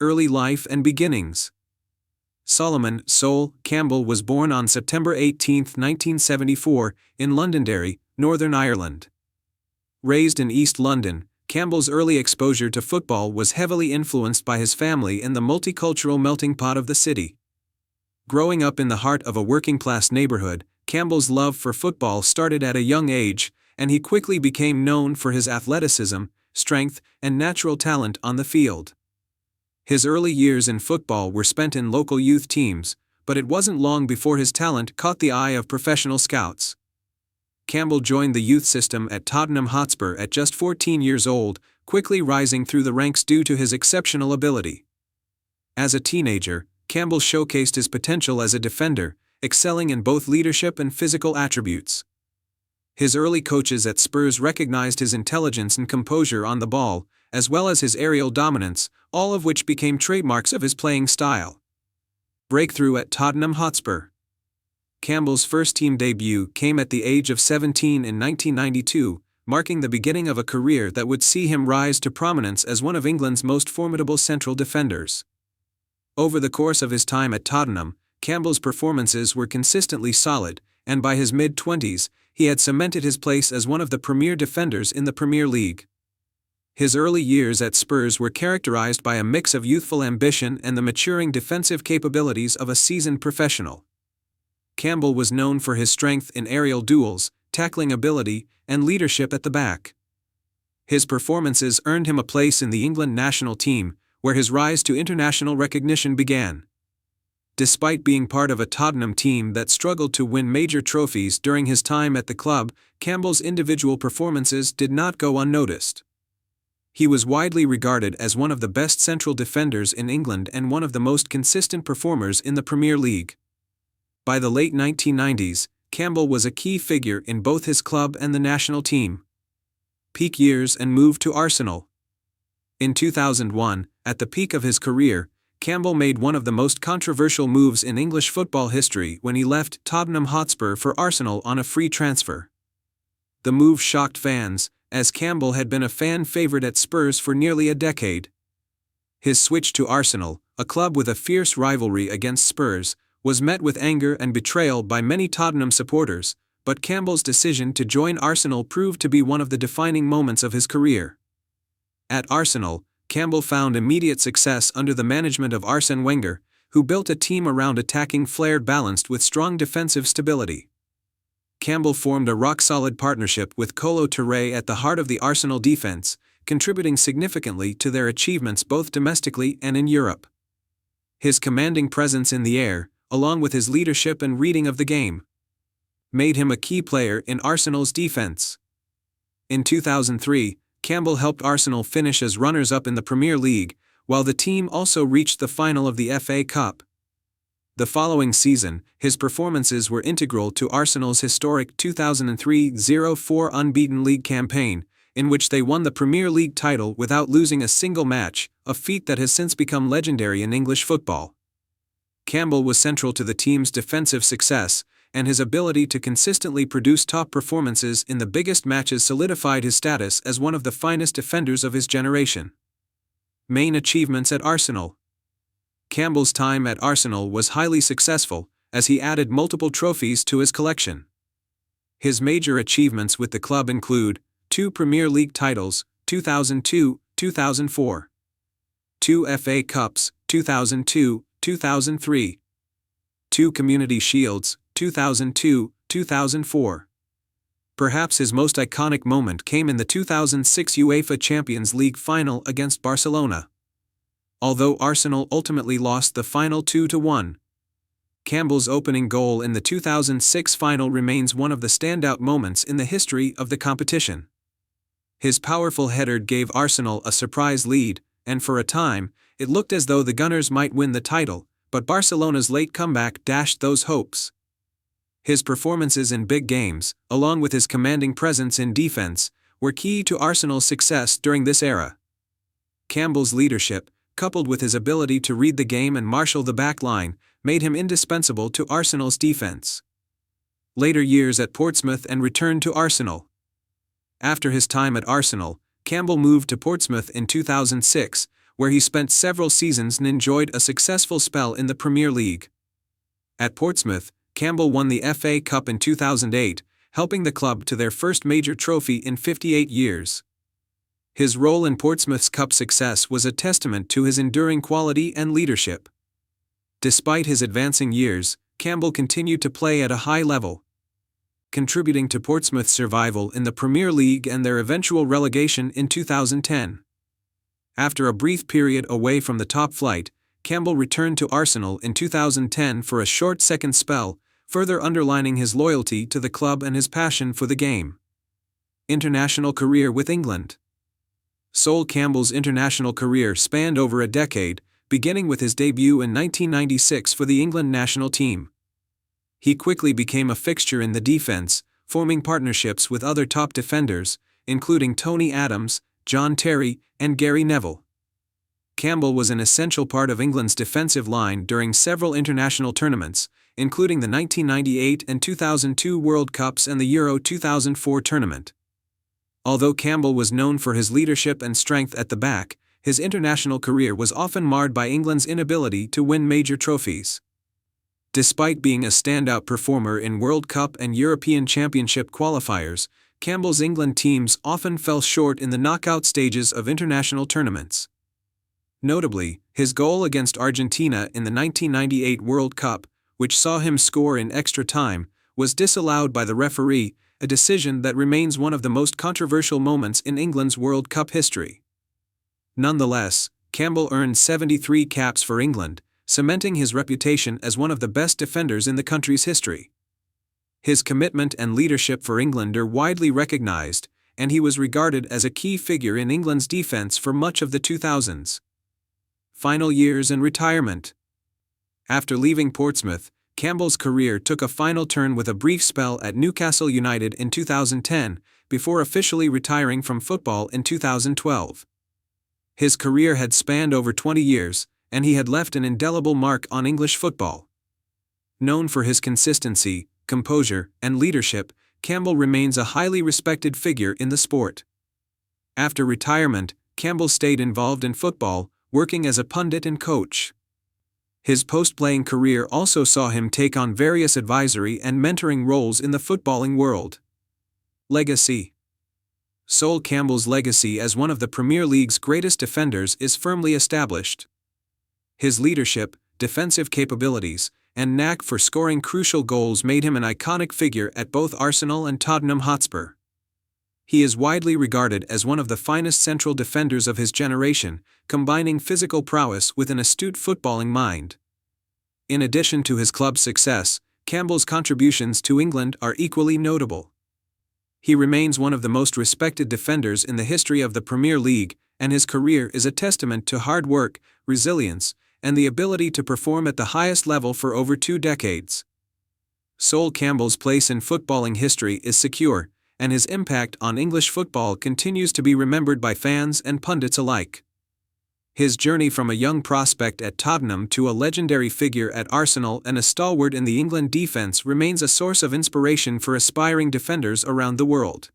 early life and beginnings. Solomon Sol Campbell was born on September 18, 1974, in Londonderry, Northern Ireland. Raised in East London, Campbell's early exposure to football was heavily influenced by his family and the multicultural melting pot of the city. Growing up in the heart of a working-class neighborhood, Campbell's love for football started at a young age, and he quickly became known for his athleticism, strength, and natural talent on the field. His early years in football were spent in local youth teams, but it wasn't long before his talent caught the eye of professional scouts. Campbell joined the youth system at Tottenham Hotspur at just 14 years old, quickly rising through the ranks due to his exceptional ability. As a teenager, Campbell showcased his potential as a defender, excelling in both leadership and physical attributes. His early coaches at Spurs recognized his intelligence and composure on the ball, as well as his aerial dominance, all of which became trademarks of his playing style. Breakthrough at Tottenham Hotspur. Campbell's first team debut came at the age of 17 in 1992, marking the beginning of a career that would see him rise to prominence as one of England's most formidable central defenders. Over the course of his time at Tottenham, Campbell's performances were consistently solid, and by his mid-20s, he had cemented his place as one of the premier defenders in the Premier League. His early years at Spurs were characterized by a mix of youthful ambition and the maturing defensive capabilities of a seasoned professional. Campbell was known for his strength in aerial duels, tackling ability, and leadership at the back. His performances earned him a place in the England national team, where his rise to international recognition began. Despite being part of a Tottenham team that struggled to win major trophies during his time at the club, Campbell's individual performances did not go unnoticed. He was widely regarded as one of the best central defenders in England and one of the most consistent performers in the Premier League. By the late 1990s, Campbell was a key figure in both his club and the national team. Peak years and move to Arsenal. In 2001, at the peak of his career, Campbell made one of the most controversial moves in English football history when he left Tottenham Hotspur for Arsenal on a free transfer. The move shocked fans, as Campbell had been a fan favorite at Spurs for nearly a decade. His switch to Arsenal, a club with a fierce rivalry against Spurs, was met with anger and betrayal by many Tottenham supporters, but Campbell's decision to join Arsenal proved to be one of the defining moments of his career. At Arsenal, Campbell found immediate success under the management of Arsene Wenger, who built a team around attacking flair balanced with strong defensive stability. Campbell formed a rock-solid partnership with Kolo Touré at the heart of the Arsenal defense, contributing significantly to their achievements both domestically and in Europe. His commanding presence in the air, along with his leadership and reading of the game, made him a key player in Arsenal's defense. In 2003, Campbell helped Arsenal finish as runners-up in the Premier League, while the team also reached the final of the FA Cup. The following season, his performances were integral to Arsenal's historic 2003-04 unbeaten league campaign, in which they won the Premier League title without losing a single match, a feat that has since become legendary in English football. Campbell was central to the team's defensive success, and his ability to consistently produce top performances in the biggest matches solidified his status as one of the finest defenders of his generation. Main achievements at Arsenal. Campbell's time at Arsenal was highly successful, as he added multiple trophies to his collection. His major achievements with the club include 2 Premier League titles, 2002-2004, 2 FA Cups, 2002-2003, 2 Community Shields, 2002-2004. Perhaps his most iconic moment came in the 2006 UEFA Champions League final against Barcelona. Although Arsenal ultimately lost the final 2-1, Campbell's opening goal in the 2006 final remains one of the standout moments in the history of the competition. His powerful header gave Arsenal a surprise lead, and for a time, it looked as though the Gunners might win the title, but Barcelona's late comeback dashed those hopes. His performances in big games, along with his commanding presence in defense, were key to Arsenal's success during this era. Campbell's leadership, coupled with his ability to read the game and marshal the back line, made him indispensable to Arsenal's defense. Later years at Portsmouth and returned to Arsenal. After his time at Arsenal, Campbell moved to Portsmouth in 2006, where he spent several seasons and enjoyed a successful spell in the Premier League. At Portsmouth, Campbell won the FA Cup in 2008, helping the club to their first major trophy in 58 years. His role in Portsmouth's cup success was a testament to his enduring quality and leadership. Despite his advancing years, Campbell continued to play at a high level, contributing to Portsmouth's survival in the Premier League and their eventual relegation in 2010. After a brief period away from the top flight, Campbell returned to Arsenal in 2010 for a short second spell, further underlining his loyalty to the club and his passion for the game. International career with England. Sol Campbell's international career spanned over a decade, beginning with his debut in 1996 for the England national team. He quickly became a fixture in the defense, forming partnerships with other top defenders, including Tony Adams, John Terry, and Gary Neville. Campbell was an essential part of England's defensive line during several international tournaments, including the 1998 and 2002 World Cups and the Euro 2004 tournament. Although Campbell was known for his leadership and strength at the back, his international career was often marred by England's inability to win major trophies. Despite being a standout performer in World Cup and European Championship qualifiers, Campbell's England teams often fell short in the knockout stages of international tournaments. Notably, his goal against Argentina in the 1998 World Cup, which saw him score in extra time, was disallowed by the referee, a decision that remains one of the most controversial moments in England's World Cup history. Nonetheless, Campbell earned 73 caps for England, cementing his reputation as one of the best defenders in the country's history. His commitment and leadership for England are widely recognized, and he was regarded as a key figure in England's defense for much of the 2000s. Final years and retirement. After leaving Portsmouth, Campbell's career took a final turn with a brief spell at Newcastle United in 2010, before officially retiring from football in 2012. His career had spanned over 20 years, and he had left an indelible mark on English football. Known for his consistency, composure, and leadership, Campbell remains a highly respected figure in the sport. After retirement, Campbell stayed involved in football, working as a pundit and coach. His post-playing career also saw him take on various advisory and mentoring roles in the footballing world. Legacy. Sol Campbell's legacy as one of the Premier League's greatest defenders is firmly established. His leadership, defensive capabilities, and knack for scoring crucial goals made him an iconic figure at both Arsenal and Tottenham Hotspur. He is widely regarded as one of the finest central defenders of his generation, combining physical prowess with an astute footballing mind. In addition to his club's success, Campbell's contributions to England are equally notable. He remains one of the most respected defenders in the history of the Premier League, and his career is a testament to hard work, resilience, and the ability to perform at the highest level for over 2 decades. Sol Campbell's place in footballing history is secure, and his impact on English football continues to be remembered by fans and pundits alike. His journey from a young prospect at Tottenham to a legendary figure at Arsenal and a stalwart in the England defense remains a source of inspiration for aspiring defenders around the world.